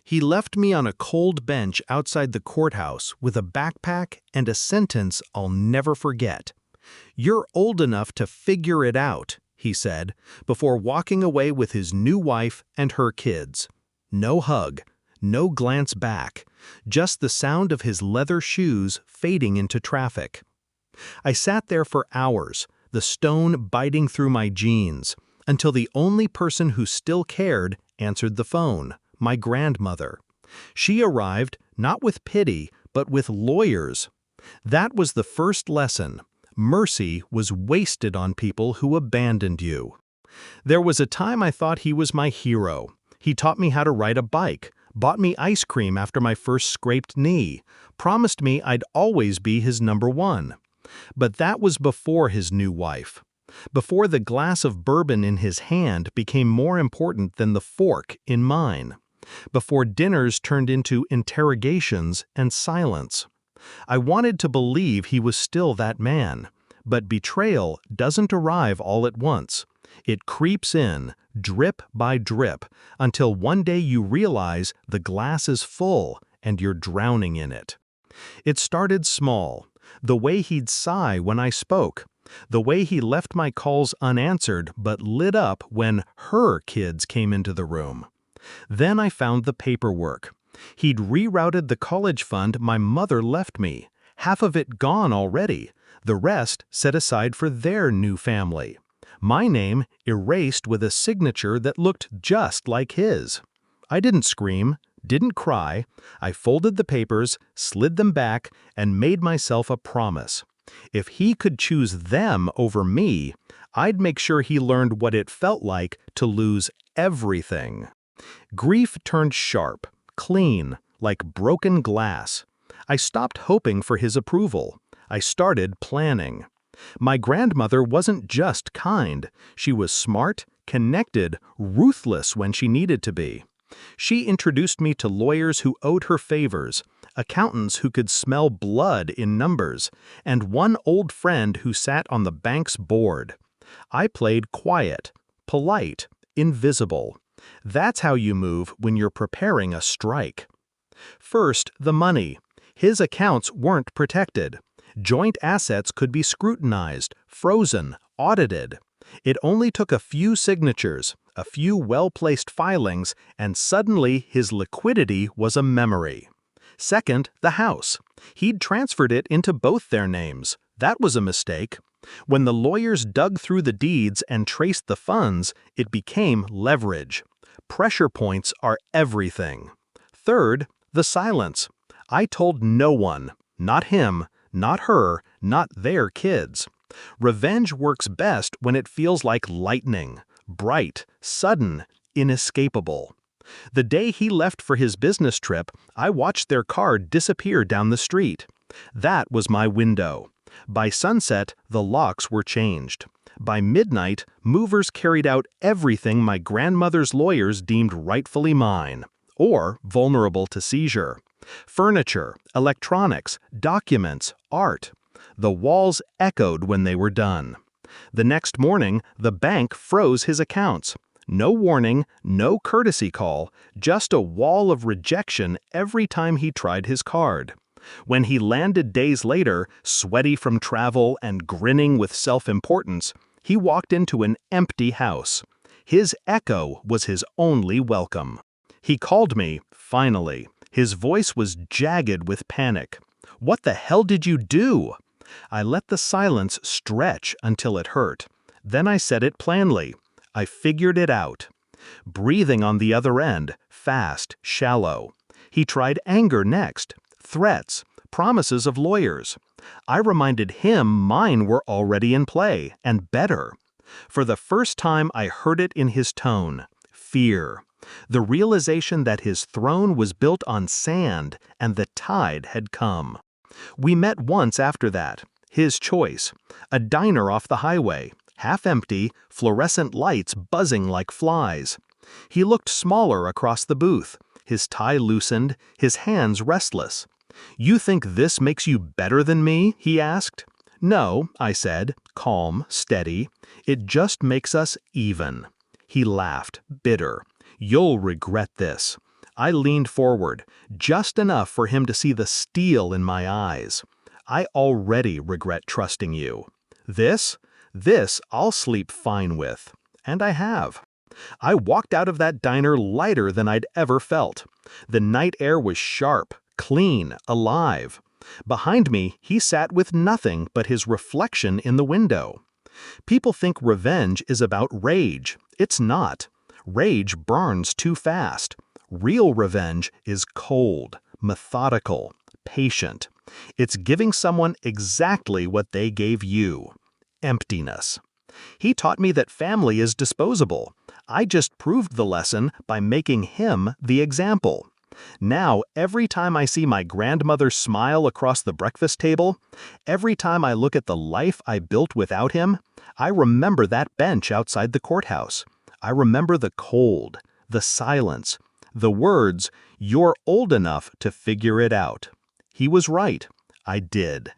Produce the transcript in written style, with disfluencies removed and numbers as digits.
He left me on a cold bench outside the courthouse with a backpack and a sentence I'll never forget. "You're old enough to figure it out," he said, before walking away with his new wife and her kids. No hug, no glance back, just the sound of his leather shoes fading into traffic. I sat there for hours, the stone biting through my jeans, until the only person who still cared answered the phone, my grandmother. She arrived, not with pity, but with lawyers. That was the first lesson. Mercy was wasted on people who abandoned you. There was a time I thought he was my hero. He taught me how to ride a bike, bought me ice cream after my first scraped knee, promised me I'd always be his number one. But that was before his new wife. Before the glass of bourbon in his hand became more important than the fork in mine. Before dinners turned into interrogations and silence. I wanted to believe he was still that man, but betrayal doesn't arrive all at once. It creeps in, drip by drip, until one day you realize the glass is full and you're drowning in it. It started small, the way he'd sigh when I spoke, the way he left my calls unanswered but lit up when her kids came into the room. Then I found the paperwork. He'd rerouted the college fund my mother left me, half of it gone already, the rest set aside for their new family. My name erased with a signature that looked just like his. I didn't scream, didn't cry. I folded the papers, slid them back, and made myself a promise. If he could choose them over me, I'd make sure he learned what it felt like to lose everything. Grief turned sharp. Clean, like broken glass. I stopped hoping for his approval. I started planning. My grandmother wasn't just kind. She was smart, connected, ruthless when she needed to be. She introduced me to lawyers who owed her favors, accountants who could smell blood in numbers, and one old friend who sat on the bank's board. I played quiet, polite, invisible. That's how you move when you're preparing a strike. First, the money. His accounts weren't protected. Joint assets could be scrutinized, frozen, audited. It only took a few signatures, a few well-placed filings, and suddenly his liquidity was a memory. Second, the house. He'd transferred it into both their names. That was a mistake. When the lawyers dug through the deeds and traced the funds, it became leverage. Pressure points are everything. Third, the silence. I told no one, not him, not her, not their kids. Revenge works best when it feels like lightning, bright, sudden, inescapable. The day he left for his business trip, I watched their car disappear down the street. That was my window. By sunset, the locks were changed. By midnight, movers carried out everything my grandmother's lawyers deemed rightfully mine, or vulnerable to seizure. Furniture, electronics, documents, art. The walls echoed when they were done. The next morning, the bank froze his accounts. No warning, no courtesy call, just a wall of rejection every time he tried his card. When he landed days later, sweaty from travel and grinning with self-importance, he walked into an empty house. His echo was his only welcome. He called me, finally. His voice was jagged with panic. "What the hell did you do?" I let the silence stretch until it hurt. Then I said it plainly. I figured it out. Breathing on the other end, fast, shallow. He tried anger next, threats, promises of lawyers. I reminded him mine were already in play, and better. For the first time I heard it in his tone. Fear. The realization that his throne was built on sand and the tide had come. We met once after that. His choice. A diner off the highway. Half empty, fluorescent lights buzzing like flies. He looked smaller across the booth, his tie loosened, his hands restless. "You think this makes you better than me?" he asked. "No," I said, calm, steady. "It just makes us even." He laughed, bitter. "You'll regret this." I leaned forward, just enough for him to see the steel in my eyes. I already regret trusting you. This I'll sleep fine with. And I have. I walked out of that diner lighter than I'd ever felt. The night air was sharp, clean, alive. Behind me, he sat with nothing but his reflection in the window. People think revenge is about rage. It's not. Rage burns too fast. Real revenge is cold, methodical, patient. It's giving someone exactly what they gave you: emptiness. He taught me that family is disposable. I just proved the lesson by making him the example. Now, every time I see my grandmother smile across the breakfast table, every time I look at the life I built without him, I remember that bench outside the courthouse. I remember the cold, the silence, the words, "You're old enough to figure it out." He was right. I did.